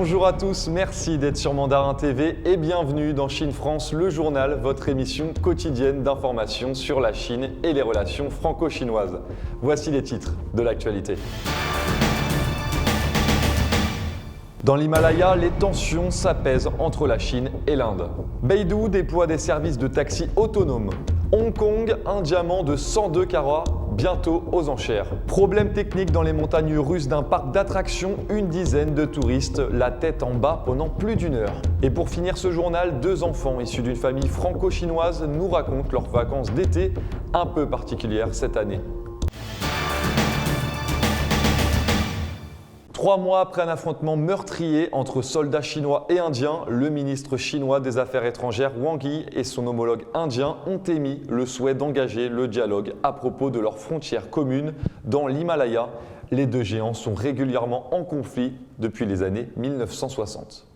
Bonjour à tous, merci d'être sur Mandarin TV et bienvenue dans Chine France, le journal, votre émission quotidienne d'information sur la Chine et les relations franco-chinoises. Voici les titres de l'actualité. Dans l'Himalaya, les tensions s'apaisent entre la Chine et l'Inde. Beidou déploie des services de taxi autonomes. Hong Kong, un diamant de 102 carats, bientôt aux enchères. Problème technique dans les montagnes russes d'un parc d'attractions, une dizaine de touristes la tête en bas pendant plus d'une heure. Et pour finir ce journal, deux enfants issus d'une famille franco-chinoise nous racontent leurs vacances d'été un peu particulières cette année. 3 mois après un affrontement meurtrier entre soldats chinois et indiens, le ministre chinois des Affaires étrangères Wang Yi et son homologue indien ont émis le souhait d'engager le dialogue à propos de leurs frontières communes dans l'Himalaya. Les deux géants sont régulièrement en conflit depuis les années 1960.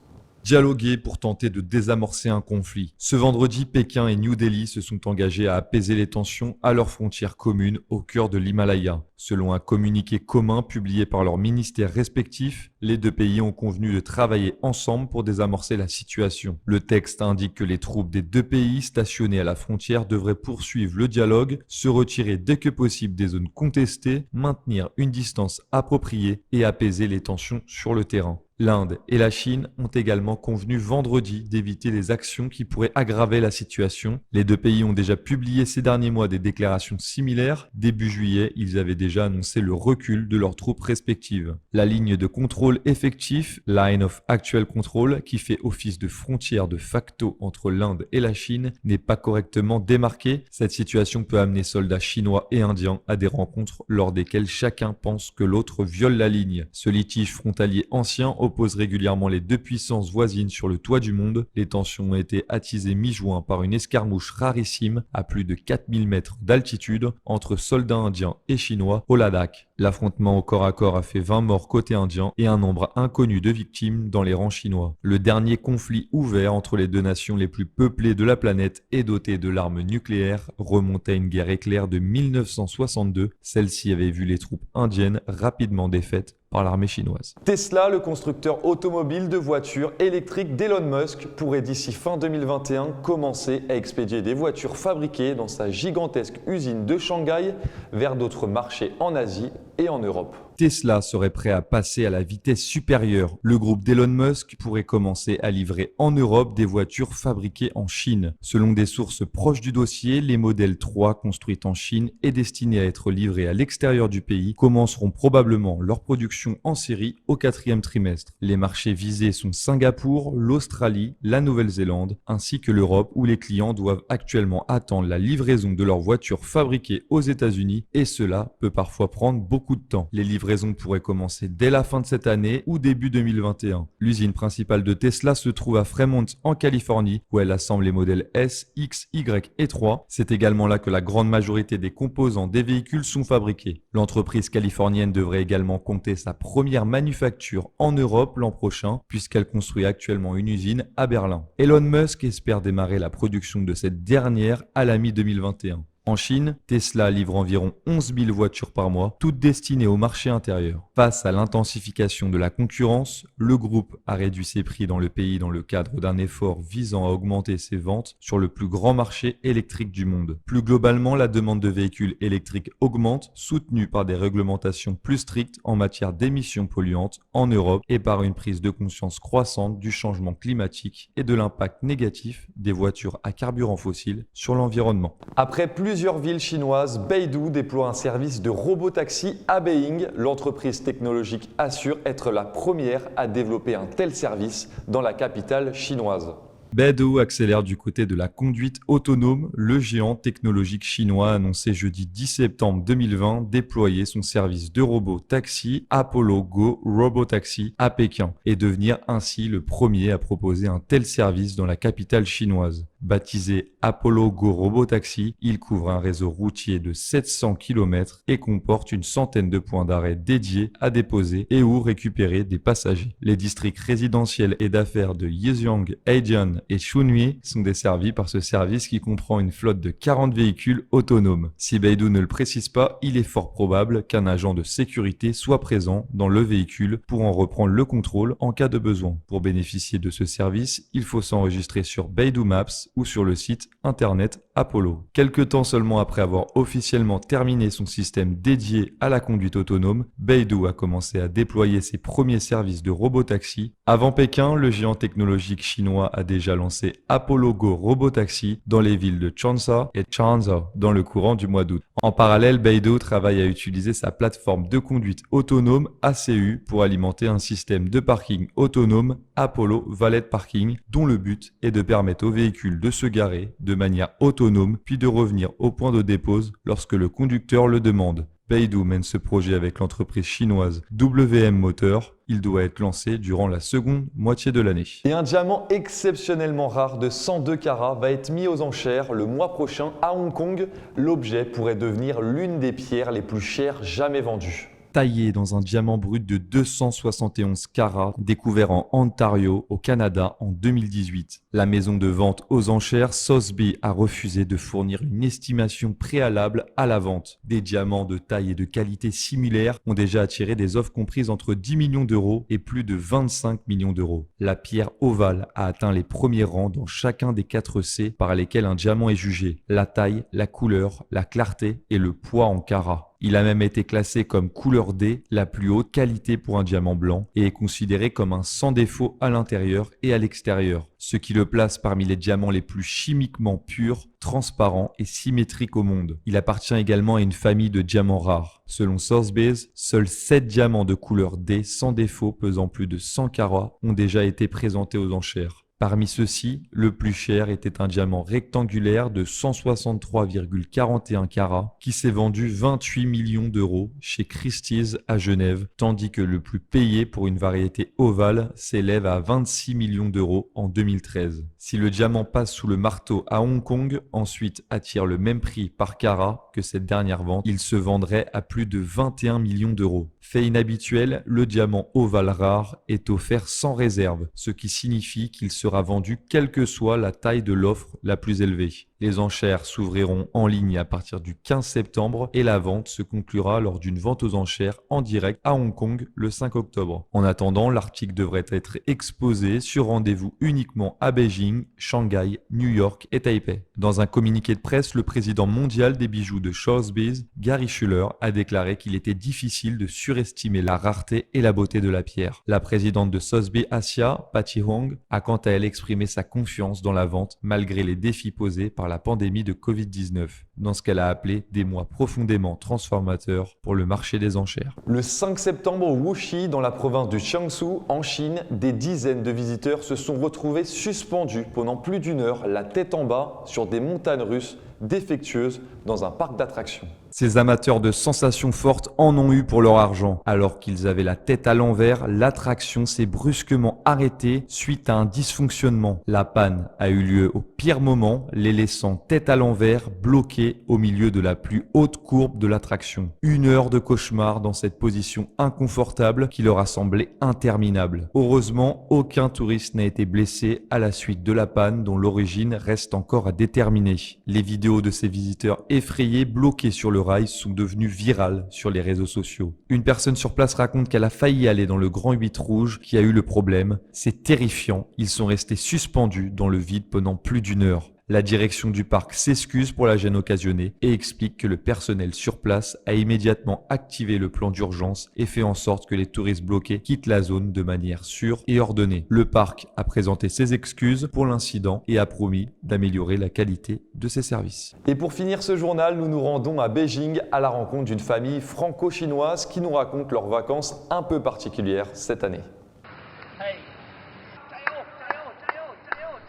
Dialoguer pour tenter de désamorcer un conflit. Ce vendredi, Pékin et New Delhi se sont engagés à apaiser les tensions à leurs frontières communes au cœur de l'Himalaya. Selon un communiqué commun publié par leurs ministères respectifs, les deux pays ont convenu de travailler ensemble pour désamorcer la situation. Le texte indique que les troupes des deux pays stationnées à la frontière devraient poursuivre le dialogue, se retirer dès que possible des zones contestées, maintenir une distance appropriée et apaiser les tensions sur le terrain. L'Inde et la Chine ont également convenu vendredi d'éviter les actions qui pourraient aggraver la situation. Les deux pays ont déjà publié ces derniers mois des déclarations similaires. Début juillet, ils avaient déjà annoncé le recul de leurs troupes respectives. La ligne de contrôle effectif, Line of Actual Control, qui fait office de frontière de facto entre l'Inde et la Chine, n'est pas correctement démarquée. Cette situation peut amener soldats chinois et indiens à des rencontres lors desquelles chacun pense que l'autre viole la ligne. Ce litige frontalier ancien oppose régulièrement les deux puissances voisines sur le toit du monde. Les tensions ont été attisées mi-juin par une escarmouche rarissime à plus de 4000 mètres d'altitude entre soldats indiens et chinois au Ladakh. L'affrontement au corps à corps a fait 20 morts côté indien et un nombre inconnu de victimes dans les rangs chinois. Le dernier conflit ouvert entre les deux nations les plus peuplées de la planète et dotées de l'arme nucléaire remonte à une guerre éclair de 1962. Celle-ci avait vu les troupes indiennes rapidement défaites par l'armée chinoise. Tesla, le constructeur automobile de voitures électriques d'Elon Musk, pourrait d'ici fin 2021 commencer à expédier des voitures fabriquées dans sa gigantesque usine de Shanghai vers d'autres marchés en Asie et en Europe. Tesla serait prêt à passer à la vitesse supérieure. Le groupe d'Elon Musk pourrait commencer à livrer en Europe des voitures fabriquées en Chine. Selon des sources proches du dossier, les modèles 3 construits en Chine et destinés à être livrés à l'extérieur du pays commenceront probablement leur production en série au 4e trimestre. Les marchés visés sont Singapour, l'Australie, la Nouvelle-Zélande ainsi que l'Europe où les clients doivent actuellement attendre la livraison de leurs voitures fabriquées aux États-Unis et cela peut parfois prendre beaucoup de temps. Les livraisons pourraient commencer dès la fin de cette année ou début 2021. L'usine principale de Tesla se trouve à Fremont en Californie où elle assemble les modèles S, X, Y et 3. C'est également là que la grande majorité des composants des véhicules sont fabriqués. L'entreprise californienne devrait également compter sa première manufacture en Europe l'an prochain puisqu'elle construit actuellement une usine à Berlin. Elon Musk espère démarrer la production de cette dernière à la mi-2021. En Chine, Tesla livre environ 11 000 voitures par mois, toutes destinées au marché intérieur. Face à l'intensification de la concurrence, le groupe a réduit ses prix dans le pays dans le cadre d'un effort visant à augmenter ses ventes sur le plus grand marché électrique du monde. Plus globalement, la demande de véhicules électriques augmente, soutenue par des réglementations plus strictes en matière d'émissions polluantes en Europe et par une prise de conscience croissante du changement climatique et de l'impact négatif des voitures à carburant fossile sur l'environnement. Après plusieurs villes chinoises, Beidou déploie un service de robotaxi à Beijing. L'entreprise technologique assure être la première à développer un tel service dans la capitale chinoise. Beidou accélère du côté de la conduite autonome. Le géant technologique chinois a annoncé jeudi 10 septembre 2020 déployer son service de robot taxi Apollo Go Robotaxi à Pékin et devenir ainsi le premier à proposer un tel service dans la capitale chinoise. Baptisé Apollo Go Robotaxi, il couvre un réseau routier de 700 km et comporte une centaine de points d'arrêt dédiés à déposer et ou récupérer des passagers. Les districts résidentiels et d'affaires de Yeouiong, Haejeon et Chunwi sont desservis par ce service qui comprend une flotte de 40 véhicules autonomes. Si Beidou ne le précise pas, il est fort probable qu'un agent de sécurité soit présent dans le véhicule pour en reprendre le contrôle en cas de besoin. Pour bénéficier de ce service, il faut s'enregistrer sur Beidou Maps ou sur le site internet Apollo. Quelque temps seulement après avoir officiellement terminé son système dédié à la conduite autonome, Beidou a commencé à déployer ses premiers services de robotaxi. Avant Pékin, le géant technologique chinois a déjà lancé Apollo Go Robotaxi dans les villes de Changsha et Changzhou dans le courant du mois d'août. En parallèle, Beidou travaille à utiliser sa plateforme de conduite autonome ACU pour alimenter un système de parking autonome Apollo Valet Parking dont le but est de permettre aux véhicules de se garer de manière autonome puis de revenir au point de dépose lorsque le conducteur le demande. Beidou mène ce projet avec l'entreprise chinoise WM Motor. Il doit être lancé durant la seconde moitié de l'année. Et un diamant exceptionnellement rare de 102 carats va être mis aux enchères le mois prochain à Hong Kong. L'objet pourrait devenir l'une des pierres les plus chères jamais vendues. Taillé dans un diamant brut de 271 carats, découvert en Ontario, au Canada, en 2018. La maison de vente aux enchères Sotheby's a refusé de fournir une estimation préalable à la vente. Des diamants de taille et de qualité similaires ont déjà attiré des offres comprises entre 10 millions d'euros et plus de 25 millions d'euros. La pierre ovale a atteint les premiers rangs dans chacun des 4 C par lesquels un diamant est jugé: la taille, la couleur, la clarté et le poids en carats. Il a même été classé comme couleur D, la plus haute qualité pour un diamant blanc, et est considéré comme un sans défaut à l'intérieur et à l'extérieur, ce qui le place parmi les diamants les plus chimiquement purs, transparents et symétriques au monde. Il appartient également à une famille de diamants rares. Selon Sotheby's, seuls 7 diamants de couleur D sans défaut pesant plus de 100 carats ont déjà été présentés aux enchères. Parmi ceux-ci, le plus cher était un diamant rectangulaire de 163,41 carats qui s'est vendu 28 millions d'euros chez Christie's à Genève, tandis que le plus payé pour une variété ovale s'élève à 26 millions d'euros en 2013. Si le diamant passe sous le marteau à Hong Kong, ensuite attire le même prix par carat que cette dernière vente, il se vendrait à plus de 21 millions d'euros. Fait inhabituel, le diamant ovale rare est offert sans réserve, ce qui signifie qu'il sera vendu quelle que soit la taille de l'offre la plus élevée. Les enchères s'ouvriront en ligne à partir du 15 septembre et la vente se conclura lors d'une vente aux enchères en direct à Hong Kong le 5 octobre. En attendant, l'article devrait être exposé sur rendez-vous uniquement à Beijing, Shanghai, New York et Taipei. Dans un communiqué de presse, le président mondial des bijoux de Sotheby's, Gary Schuller, a déclaré qu'il était difficile de surestimer la rareté et la beauté de la pierre. La présidente de Sotheby's Asia, Patty Huang, a quant à elle exprimé sa confiance dans la vente malgré les défis posés par la pandémie de Covid-19, dans ce qu'elle a appelé des mois profondément transformateurs pour le marché des enchères. Le 5 septembre au Wuxi, dans la province du Jiangsu, en Chine, des dizaines de visiteurs se sont retrouvés suspendus pendant plus d'une heure, la tête en bas, sur des montagnes russes défectueuses dans un parc d'attractions. Ces amateurs de sensations fortes en ont eu pour leur argent. Alors qu'ils avaient la tête à l'envers, l'attraction s'est brusquement arrêtée suite à un dysfonctionnement. La panne a eu lieu au pire moment, les laissant tête à l'envers, bloqués au milieu de la plus haute courbe de l'attraction. 1 heure de cauchemar dans cette position inconfortable qui leur a semblé interminable. Heureusement, aucun touriste n'a été blessé à la suite de la panne dont l'origine reste encore à déterminer. Les vidéos de ces visiteurs effrayés bloqués sur le rail sont devenues virales sur les réseaux sociaux. Une personne sur place raconte qu'elle a failli aller dans le grand 8 rouge qui a eu le problème. C'est terrifiant, ils sont restés suspendus dans le vide pendant plus d'1 heure. La direction du parc s'excuse pour la gêne occasionnée et explique que le personnel sur place a immédiatement activé le plan d'urgence et fait en sorte que les touristes bloqués quittent la zone de manière sûre et ordonnée. Le parc a présenté ses excuses pour l'incident et a promis d'améliorer la qualité de ses services. Et pour finir ce journal, nous nous rendons à Beijing à la rencontre d'une famille franco-chinoise qui nous raconte leurs vacances un peu particulières cette année.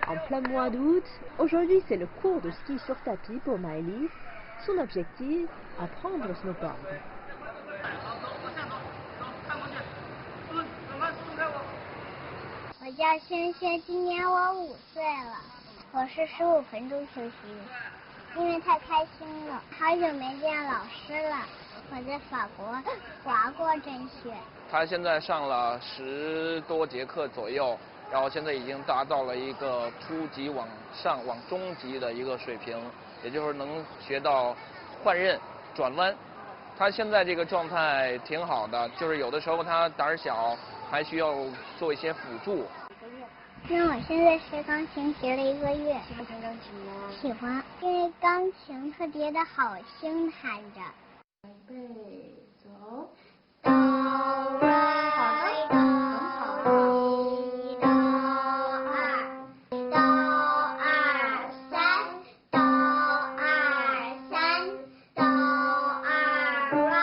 En plein mois d'août, aujourd'hui c'est le cours de ski sur tapis pour Miley. Son objectif, apprendre le snowboard. 我叫萱萱，今年我5岁了。我时15分钟休息，因为太开心了，好久没见老师了。我在法国华国真学。他现在上了10多节课左右，然后现在已经达到了一个初级往中级的一个水平，也就是能学到换刃、转弯。他现在这个状态挺好的，就是有的时候他胆儿小，还需要做一些辅助。因为我现在学钢琴学了1个月。喜欢弹钢琴吗？喜欢，因为钢琴特别的好听，弹着。准备走。哆来哆咪哆二，哆二三，哆二三，哆二来。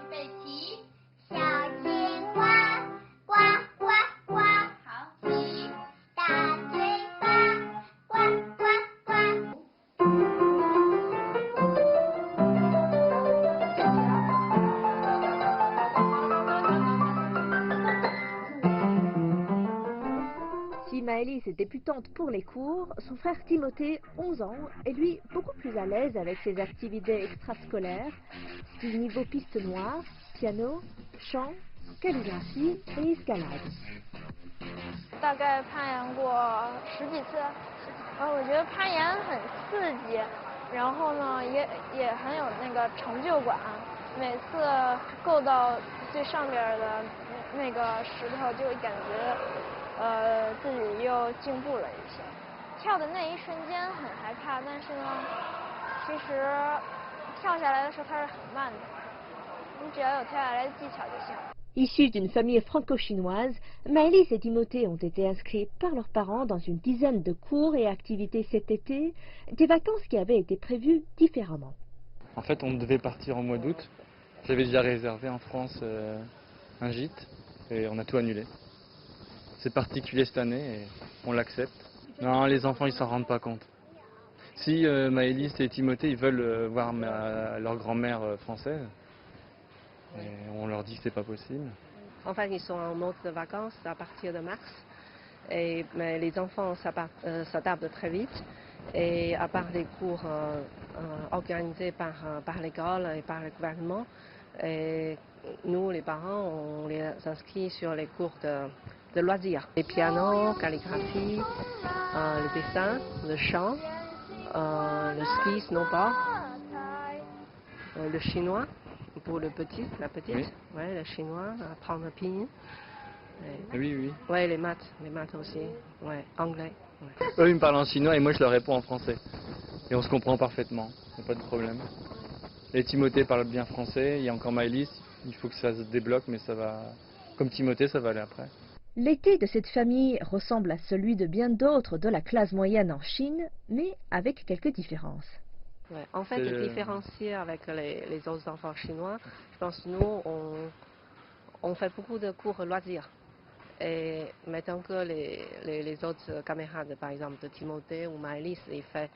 背齐，小青蛙，呱呱呱。好，齐，大嘴巴，呱呱呱。Si Maëlys est débutante pour les cours, son frère Timothée, 11 ans, est lui beaucoup plus à l'aise avec ses activités extrascolaires, style niveau piste noire, piano, chant, calligraphie et escalade. 大概攀岩过10几次，我觉得攀岩很刺激，然后呢也很有那个成就感，每次够到最上边的那个石头，就会感觉自己又进步了一些。跳的那一瞬间很害怕，但是呢，其实跳下来的时候它是很慢的，你只要有跳下来的技巧就行。Issus d'une famille franco-chinoise, Maëlys et Timothée ont été inscrits par leurs parents dans une dizaine de cours et activités cet été, des vacances qui avaient été prévues différemment. En fait, on devait partir en mois d'août. J'avais déjà réservé en France un gîte et on a tout annulé. C'est particulier cette année et on l'accepte. Non, les enfants ils s'en rendent pas compte. Si Maëlys et Timothée ils veulent voir leur grand-mère française, et on leur dit que c'est pas possible. En fait, ils sont en mode de vacances à partir de mars. Mais les enfants s'adaptent très vite. Et à part les cours organisés par l'école et par le gouvernement, et nous, les parents, on les inscrit sur les cours de loisirs. Les pianos, calligraphie, le dessin, le chant, le ski, snowboard, le chinois. Pour la petite, oui. Ouais, le chinois, apprendre le pinyin. Oui. Ouais, les maths aussi, ouais, anglais. Ouais. Eux, ils me parlent en chinois et moi, je leur réponds en français. Et on se comprend parfaitement, il n'y a pas de problème. Et Timothée parle bien français, il y a encore Maëlys, il faut que ça se débloque, mais ça va... Comme Timothée, ça va aller après. L'été de cette famille ressemble à celui de bien d'autres de la classe moyenne en Chine, mais avec quelques différences. Ouais, en fait, différencier avec les autres enfants chinois, je pense que nous, on fait beaucoup de cours loisirs. Et maintenant que les autres camarades, par exemple, de Timothée ou Maëlys, ils font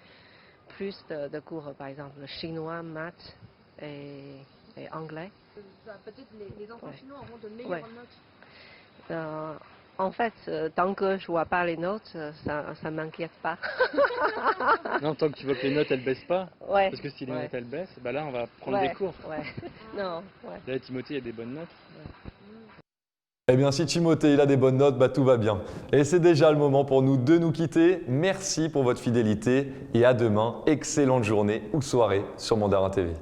plus de cours, par exemple, chinois, maths et anglais. Peut-être les enfants chinois auront de meilleures notes. En fait, tant que je vois pas les notes, ça ne m'inquiète pas. Non, tant que tu vois que les notes elles baissent pas. Ouais. Parce que si les notes elles baissent, bah là on va prendre des cours. Ouais. Non, ouais. Là Timothée il y a des bonnes notes. Eh bien, si Timothée il a des bonnes notes, bah tout va bien. Et c'est déjà le moment pour nous de nous quitter. Merci pour votre fidélité et à demain. Excellente journée ou soirée sur Mandarin TV.